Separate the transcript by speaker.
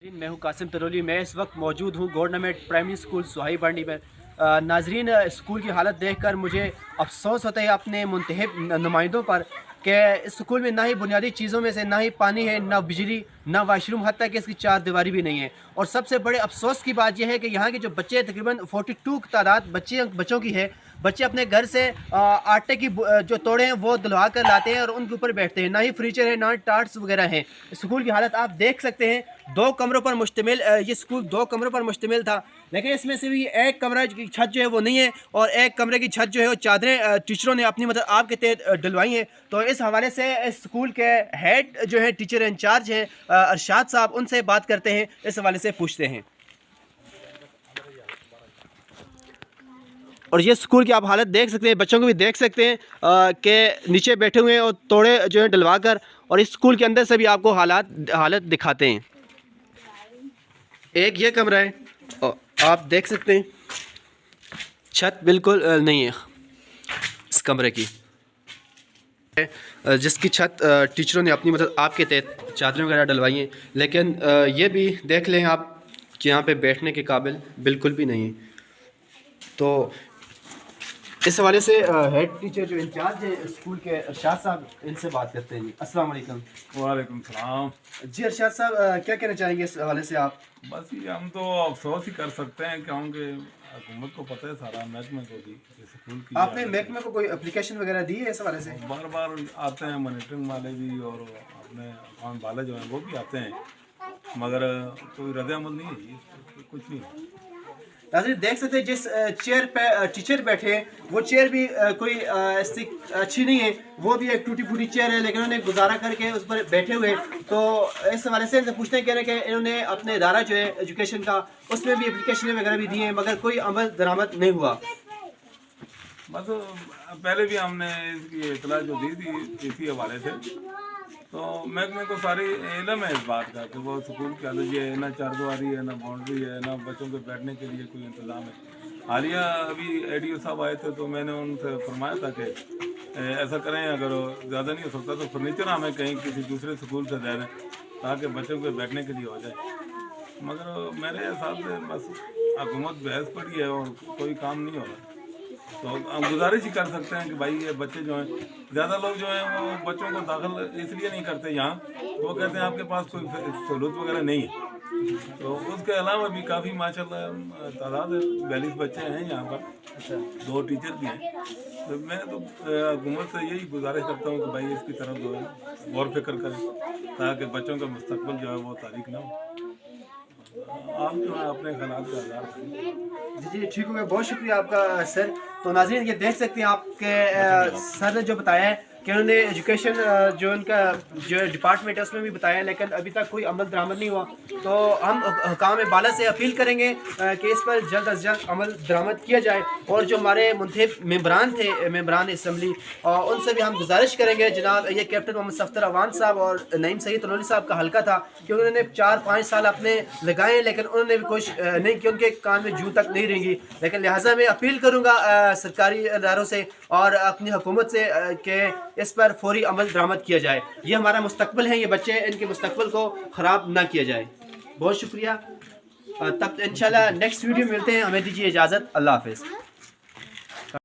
Speaker 1: मैं हूं कासिम तरोली। मैं इस वक्त मौजूद हूं गवर्नमेंट प्राइमरी स्कूल सुहाई बांडी में। नाजरीन, स्कूल की हालत देखकर मुझे अफसोस होता है अपने मुंतखब नुमाइंदों पर कि इस स्कूल में ना ही बुनियादी चीज़ों में से ना ही पानी है, ना बिजली, ना वाशरूम, हत्ता कि इसकी चार दीवारी भी नहीं है। और सबसे बड़े अफसोस की बात यह है कि यहाँ के जो बच्चे, तकरीबन 42 तादाद बच्चों की है, बच्चे अपने घर से आटे की जो तोड़े हैं वो दिलवा कर लाते हैं और उनके ऊपर बैठते हैं। ना ही फर्नीचर है, ना टार्ट्स वगैरह हैं। स्कूल की हालत आप देख सकते हैं। 2 कमरों पर मुश्तमिल ये स्कूल 2 कमरों पर मुश्तमिल था, लेकिन इसमें से भी एक कमरा की छत जो है वो नहीं है और एक कमरे की छत जो है वो चादरें टीचरों ने अपनी मदद आपके तहत डलवाई हैं। तो इस हवाले से इस स्कूल के हेड जो है, टीचर इंचार्ज हैं अरशाद साहब, उनसे बात करते हैं, इस हवाले से पूछते हैं। और ये स्कूल की आप हालत देख सकते हैं, बच्चों को भी देख सकते हैं कि नीचे बैठे हुए हैं और तोड़े जो है डलवा कर, और इस स्कूल के अंदर से भी आपको हालत दिखाते हैं। एक ये कमरा है और आप देख सकते हैं छत बिल्कुल नहीं है इस कमरे की, जिसकी छत टीचरों ने अपनी मदद आपके तहत चादरें वगैरह डलवाई हैं, लेकिन ये भी देख लें आप कि यहाँ पे बैठने के काबिल बिल्कुल भी नहीं है। तो इस हवाले से हेड टीचर जो इंचार्ज है स्कूल के, अरशाद साहब, इनसे बात करते हैं जी। अस्सलाम वालेकुम।
Speaker 2: वालेकुम सलाम।
Speaker 1: जी अरशाद साहब, क्या कहना चाहेंगे इस हवाले से आप?
Speaker 2: बस ये हम तो अफसोस ही कर सकते हैं क्योंकि हुकूमत को पता है सारा, महकमे को भी स्कूल की।
Speaker 1: आपने महकमे को कोई एप्लीकेशन वगैरह दी है इस हवाले से?
Speaker 2: बार बार आते हैं मॉनिटरिंग वाले भी और अपने अकाउंट वाले जो हैं वो भी आते हैं, मगर कोई रद्द अमल नहीं है जी, कुछ नहीं है।
Speaker 1: नाज़रीन, देख सकते हैं जिस चेयर पे टीचर बैठे हैं वो चेयर भी कोई ऐसी अच्छी नहीं है, वो भी एक टूटी फूटी चेयर है, लेकिन उन्होंने गुजारा करके उस पर बैठे हुए। तो इस हवाले से इनसे पूछते हैं कि इन्होंने अपने इदारा जो है एजुकेशन का, उसमें भी एप्लीकेशन वगैरह भी दी हैं, मगर कोई अमल दरामद नहीं हुआ।
Speaker 2: बस पहले भी हमने इसकी इतला जो दी थी इसी हवाले से, तो महकमे को सारी इलम है इस बात का कि वो स्कूल की हालत ये है, ना चारदीवारी है, ना बाउंड्री है, ना बच्चों के बैठने के लिए कोई इंतज़ाम है। हालिया अभी ADO साहब आए थे तो मैंने उनसे फरमाया था कि ऐसा करें, अगर ज़्यादा नहीं हो सकता तो फर्नीचर हमें कहीं किसी दूसरे स्कूल से दे दें ताकि बच्चों के बैठने के लिए हो जाए, मगर मेरे हिसाब से बस हुकूमत बहस पड़ी है और कोई काम नहीं हो रहा। तो हम गुजारिश ही कर सकते हैं कि भाई ये बच्चे जो हैं, ज़्यादा लोग जो हैं वो बच्चों को दाखिल इसलिए नहीं करते यहाँ, वो कहते हैं आपके पास कोई सहूलत वगैरह नहीं है। तो उसके अलावा भी काफ़ी माशाल्लाह तादाद 42 बच्चे हैं यहाँ पर, 2 टीचर भी हैं। तो मैं तो हुकूमत से यही गुजारिश करता हूँ कि भाई इसकी तरफ जो है गौर फिक्र करें ताकि बच्चों का मुस्तकबिल जो है वो तारीख ना हो। आप जो है अपने ख्यालात का इज़हार।
Speaker 1: जी ठीक हो गया, बहुत शुक्रिया आपका सर। तो नाज़रीन, ये देख सकते हैं आपके सर ने जो बताया है कि उन्होंने एजुकेशन जो उनका जो डिपार्टमेंट है उसमें भी बताया, लेकिन अभी तक कोई अमल दरामद नहीं हुआ। तो हम हुकाम बाला से अपील करेंगे कि इस पर जल्द अज जल्द अमल दरामद किया जाए, और जो हमारे मुंतखब मेंबरान थे, मेंबरान असम्बली, उनसे भी हम गुजारिश करेंगे, जनाब ये कैप्टन मोहम्मद सफ्तर अवान साहब और नईम सईद तनोली साहब का हल्का था कि उन्होंने 4-5 साल अपने लगाए, लेकिन उन्होंने भी कोशिश नहीं की, उनके कान में जूं तक नहीं रेंगी। लेकिन लिहाजा मैं अपील करूँगा सरकारी इदारों से और अपनी हुकूमत से कि इस पर फौरी अमल दरामद किया जाए। ये हमारा मुस्तकबिल है, ये बच्चे, इनके मुस्तकबिल को ख़राब ना किया जाए। बहुत शुक्रिया। तब इंशाल्लाह नेक्स्ट वीडियो मिलते हैं, हमें दीजिए इजाज़त। अल्लाह हाफ़िज़।